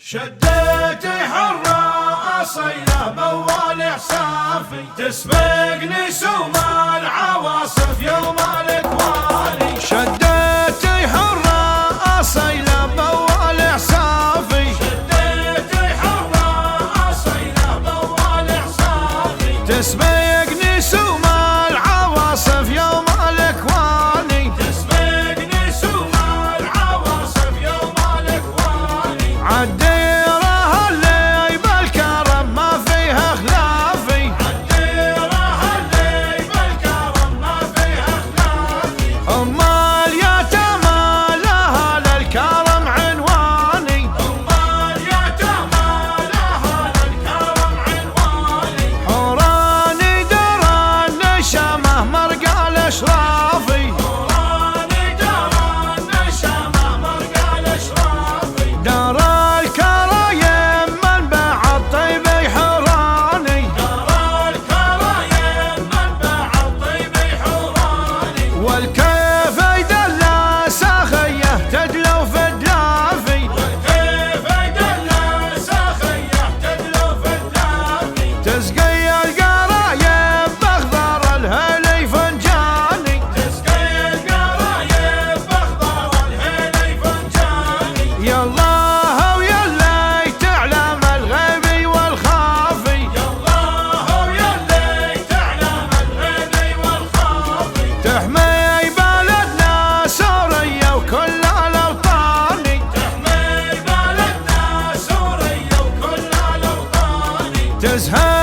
شديتي حرة أصيلة بوال إحسافي، تسبقني سوم العواصف يوم الإكواني. شديتي حرة أصيلة بوال إحسافي، شديتي حرة أصيلة بوال إحسافي، تسبقني سوم العواصف يوم الإكواني. تسبقني سوم العواصف يوم الإكواني. عالديرة اللي بالكرم ما فيها خلافي، عالديرة اللي بالكرم ما فيها خلافي. أم اليتامى لها للكرم عنواني، أم اليتامى لها للكرم عنواني. حوراني در النشامة مرقى الأشرافي، حوراني در النشامة مرقى الأشرافي. دار الكرايم منبع الطيب حوراني، دار الكرايم منبع الطيب حوراني. والكيف يدلى ساخية تدلو في الدلافي، والكيف يدلى ساخية تدلو في الدلافي. تسقي القرايب باخضر الهلي فنجاني، تسقي القرايب باخضر الهيلي فنجاني. يا الله ويلي تعلم الغيب والخافي، يالله ويلي تعلم الغيب والخافي. تحمي بلدنا سوريا وكل الأوطان، تحمي بلدنا سوريا وكل الأوطان. تزهر